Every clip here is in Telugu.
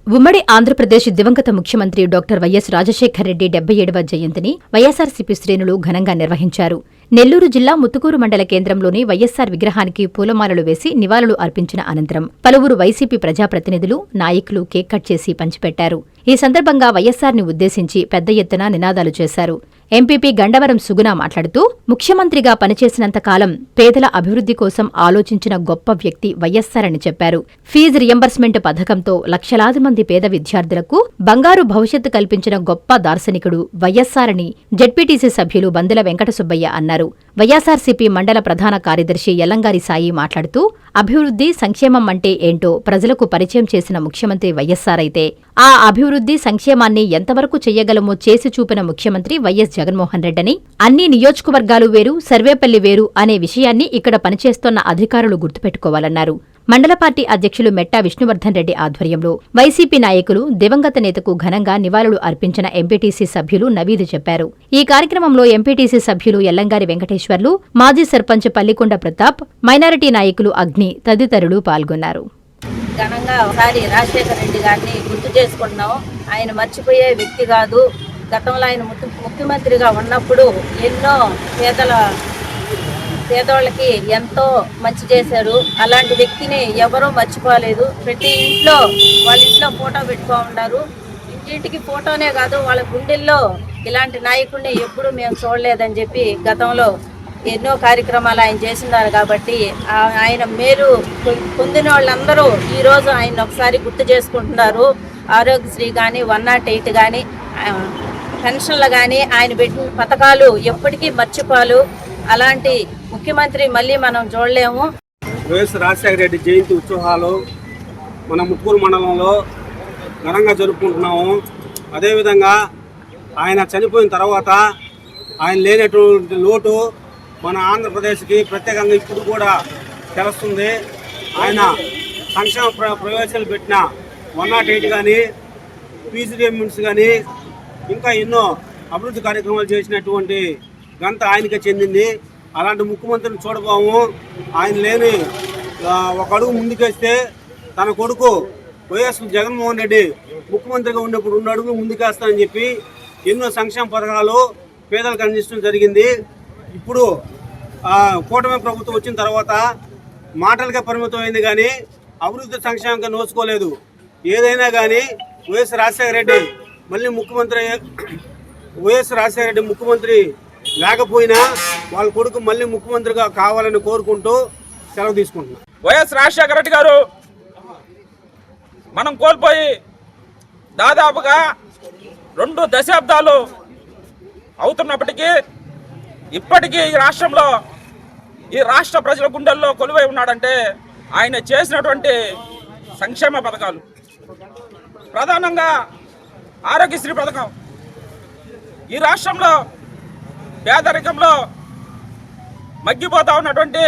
ఉమ్మడి ఆంధ్రప్రదేశ్ దివంగత ముఖ్యమంత్రి డాక్టర్ వైఎస్ రాజశేఖర్ రెడ్డి 77వ జయంతిని వైఎస్సార్సీపీ శ్రేణులు ఘనంగా నిర్వహించారు. నెల్లూరు జిల్లా ముత్తుకూరు మండల కేంద్రంలోని వైఎస్సార్ విగ్రహానికి పూలమాలలు వేసి నివాళులు అర్పించిన అనంతరం పలువురు వైసీపీ ప్రజాప్రతినిధులు, నాయకులు కేక్ కట్ చేసి పంచిపెట్టారు. ఈ సందర్భంగా వైఎస్సార్ని ఉద్దేశించి పెద్ద ఎత్తున నినాదాలు చేశారు. ఎంపీపీ గండవరం సుగుణ మాట్లాడుతూ, ముఖ్యమంత్రిగా పనిచేసినంతకాలం పేదల అభివృద్ధి కోసం ఆలోచించిన గొప్ప వ్యక్తి వైఎస్సార్ అని చెప్పారు. ఫీజు రియంబర్స్మెంట్ పథకంతో లక్షలాది మంది పేద విద్యార్థులకు బంగారు భవిష్యత్తు కల్పించిన గొప్ప దార్శనికుడు వైఎస్సార్ అని జెడ్పీటీసీ సభ్యులు బందెల వెంకట సుబ్బయ్య అన్నారు. వైఎస్సార్సీపీ మండల ప్రధాన కార్యదర్శి యల్లంగారి సాయి మాట్లాడుతూ, అభివృద్ధి, సంక్షేమం అంటే ఏంటో ప్రజలకు పరిచయం చేసిన ముఖ్యమంత్రి వైఎస్సార్ అయితే, ఆ అభివృద్ధి, సంక్షేమాన్ని ఎంతవరకు చెయ్యగలమో చేసి చూపిన ముఖ్యమంత్రి వైఎస్ జగన్మోహన్ రెడ్డని, అన్ని నియోజకవర్గాలు వేరు, సర్వేపల్లి వేరు అనే విషయాన్ని ఇక్కడ పనిచేస్తోన్న అధికారులు గుర్తుపెట్టుకోవాలన్నారు. మండల పార్టీ అధ్యక్షులు మెట్టా విష్ణువర్ధన్ రెడ్డి ఆధ్వర్యంలో వైసీపీ నాయకులు దివంగత నేతకు ఘనంగా నివాళులు అర్పించిన ఎంపీటీసీ సభ్యులు నవీద్ చెప్పారు. ఈ కార్యక్రమంలో ఎంపీటీసీ సభ్యులు యల్లంగారి వెంకటేశ్వర్లు, మాజీ సర్పంచ్ పల్లికొండ ప్రతాప్, మైనారిటీ నాయకులు అగ్ని తదితరులు పాల్గొన్నారు. ఘనంగా ఒకసారి రాజశేఖర రెడ్డి గారిని గుర్తు చేసుకుంటున్నాం. ఆయన మర్చిపోయే వ్యక్తి కాదు. గతంలో ఆయన ముఖ్యమంత్రిగా ఉన్నప్పుడు ఎన్నో పేదోళ్ళకి ఎంతో మంచి చేశారు. అలాంటి వ్యక్తిని ఎవరూ మర్చిపోలేదు. ప్రతి ఇంట్లో వాళ్ళ ఇంట్లో ఫోటో పెట్టుకో ఉన్నారు. ఇంటింటికి ఫోటోనే కాదు, వాళ్ళ గుండెల్లో ఇలాంటి నాయకుడిని ఎప్పుడూ మేము చూడలేదని చెప్పి గతంలో ఎన్నో కార్యక్రమాలు ఆయన చేస్తున్నారు. కాబట్టి ఆయన మేలు పొందిన వాళ్ళందరూ ఈరోజు ఆయన ఒకసారి గుర్తు చేసుకుంటున్నారు. ఆరోగ్యశ్రీ కానీ, 108 కానీ, పెన్షన్లు కానీ, ఆయన పెట్టిన పథకాలు ఎప్పటికీ మర్చిపోలు. అలాంటి ముఖ్యమంత్రి మళ్ళీ మనం చూడలేము. వైఎస్ రాజశేఖర రెడ్డి జయంతి ఉత్సవాలు మన ముత్తుకూరు మండలంలో ఘనంగా జరుపుకుంటున్నాము. అదేవిధంగా ఆయన చనిపోయిన తర్వాత ఆయన లేనటువంటి లోటు మన ఆంధ్రప్రదేశ్కి ప్రత్యేకంగా ఇప్పుడు కూడా తెలుస్తుంది. ఆయన సంక్షేమ ప్రవేశాలు పెట్టిన 108 కానీ, ఫీజు రియంబర్స్మెంట్స్ కానీ, ఇంకా ఎన్నో అభివృద్ధి కార్యక్రమాలు చేసినటువంటి ఘనత ఆయనకే చెందింది. అలాంటి ముఖ్యమంత్రిని చూడబోము. ఆయన లేని ఒక అడుగు ముందుకేస్తే తన కొడుకు వైఎస్ జగన్మోహన్ రెడ్డి ముఖ్యమంత్రిగా ఉన్నప్పుడు 2 అడుగులు ముందుకేస్తానని చెప్పి ఎన్నో సంక్షేమ పథకాలు పేదలకు అందించడం జరిగింది. ఇప్పుడు కూటమి ప్రభుత్వం వచ్చిన తర్వాత మాటలకే పరిమితం అయింది కానీ అభివృద్ధి సంక్షేమంగా నోచుకోలేదు. ఏదైనా కానీ వైఎస్ రాజశేఖర రెడ్డి మళ్ళీ వైఎస్ రాజశేఖర రెడ్డి ముఖ్యమంత్రి లేకపోయినా వాళ్ళ కొడుకు మళ్ళీ ముఖ్యమంత్రిగా కావాలని కోరుకుంటూ సెలవు తీసుకుంటున్నాం. వైఎస్ రాజశేఖర రెడ్డి గారు మనం కోల్పోయి దాదాపుగా 2 దశాబ్దాలు అవుతున్నప్పటికీ ఇప్పటికీ ఈ రాష్ట్రంలో, ఈ రాష్ట్ర ప్రజల గుండెల్లో కొలువై ఉన్నాడంటే ఆయన చేసినటువంటి సంక్షేమ పథకాలు, ప్రధానంగా ఆరోగ్యశ్రీ పథకం. ఈ రాష్ట్రంలో పేదరికంలో మగ్గిపోతా ఉన్నటువంటి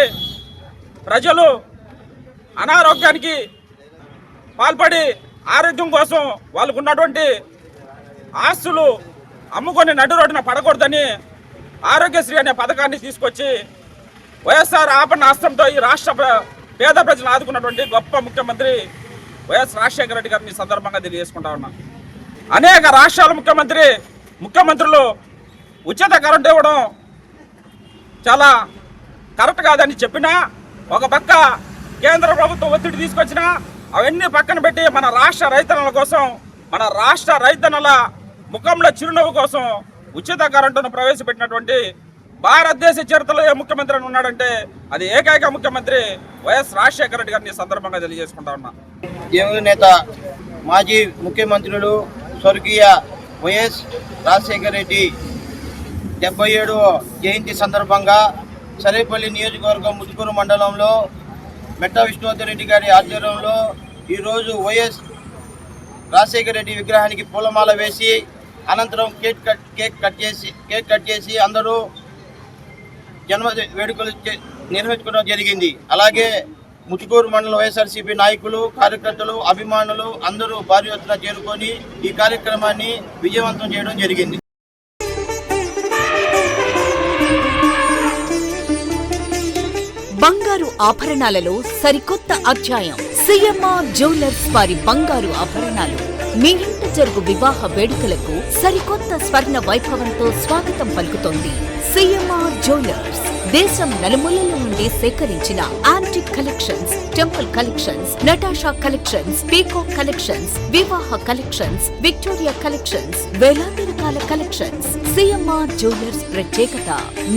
ప్రజలు అనారోగ్యానికి పాల్పడి ఆరోగ్యం కోసం వాళ్ళకు ఉన్నటువంటి ఆస్తులు అమ్ముకొని నడు రోడ్డున పడకూడదని ఆరోగ్యశ్రీ అనే పథకాన్ని తీసుకొచ్చి వైఎస్ఆర్ ఆపన్న హస్తంతో ఈ రాష్ట్ర పేద ప్రజలను ఆదుకున్నటువంటి గొప్ప ముఖ్యమంత్రి వైఎస్ రాజశేఖర రెడ్డి గారిని సందర్భంగా తెలియజేసుకుంటా ఉన్నాం. అనేక రాష్ట్రాల ముఖ్యమంత్రులు ఉచిత కరెంటు ఇవ్వడం చాలా కరెక్ట్ కాదని చెప్పినా, ఒక పక్క కేంద్ర ప్రభుత్వం ఒత్తిడి తీసుకొచ్చినా అవన్నీ పక్కన పెట్టి మన రాష్ట్ర రైతన్నల కోసం, మన రాష్ట్ర రైతన్నల ముఖంలో చిరునవ్వు కోసం ఉచిత కరెంటును ప్రవేశపెట్టినటువంటి భారతదేశ చరిత్రలో ఏ ముఖ్యమంత్రి ఉన్నాడంటే అది ఏకైక ముఖ్యమంత్రి వైఎస్ రాజశేఖర రెడ్డి గారిని సందర్భంగా తెలియజేసుకుంటా ఉన్నా. దివంగత నేత మాజీ ముఖ్యమంత్రులు స్వర్గీయ వైఎస్ రాజశేఖర రెడ్డి 77వ జయంతి సందర్భంగా సర్వేపల్లి నియోజకవర్గం ముత్తుకూరు మండలంలో మెట్టా విష్ణువర్ధన్ రెడ్డి గారి ఆధ్వర్యంలో ఈరోజు వైఎస్ రాజశేఖర రెడ్డి విగ్రహానికి పూలమాల వేసి అనంతరం కేక్ కట్ చేసి అందరూ జన్మ వేడుకలు నిర్వహించుకోవడం జరిగింది. అలాగే ముత్తుకూరు మండల వైఎస్ఆర్సీపీ నాయకులు, కార్యకర్తలు, అభిమానులు అందరూ భారీ ఎత్తున చేరుకొని ఈ కార్యక్రమాన్ని విజయవంతం చేయడం జరిగింది. బంగారు ఆభరణాలలో సరికొత్త అధ్యాయం. సిఎంఆర్ జ్యువెలర్స్ వారి బంగారు ఆభరణాలు మీ ఇంట జరుగు వివాహ వేడుకలకు సరికొత్త స్వర్ణ వైభవంతో స్వాగతం పలుకుతోంది. సిఎంఆర్ జ్యువెలర్స్ దేశం నలుమూలల నుండి సేకరించిన antique collections, temple collections, Natasha collections, peacock collections, వివాహ కలెక్షన్స్, విక్టోరియా కలెక్షన్స్, వేలాది రకాల కలెక్షన్స్. సిఎంఆర్ జ్యువెలర్స్ ప్రత్యేకత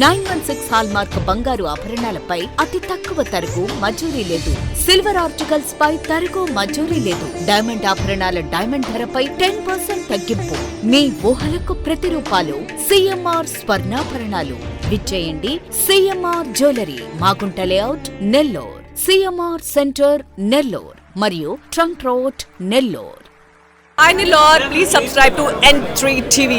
916 హాల్మార్క్ బంగారు ఆభరణాలపై అతి తక్కువ తరుగు మజూరీ లేదు. సిల్వర్ ఆర్టికల్స్ పై తరుగు మజూరీ లేదు. డైమండ్ ఆభరణాల డైమండ్ ధరపై 10% తగ్గింపు. మీ ఊహలకు ప్రతిరూపాలు సిఎంఆర్ స్వర్ణాభరణాలు. విచ్చేయండి CMR jewellery, Magunta layout, Nellore, CMR centre, Nellore మరియు trunk road, Nellore. Hi Nellore, please subscribe to N3 TV.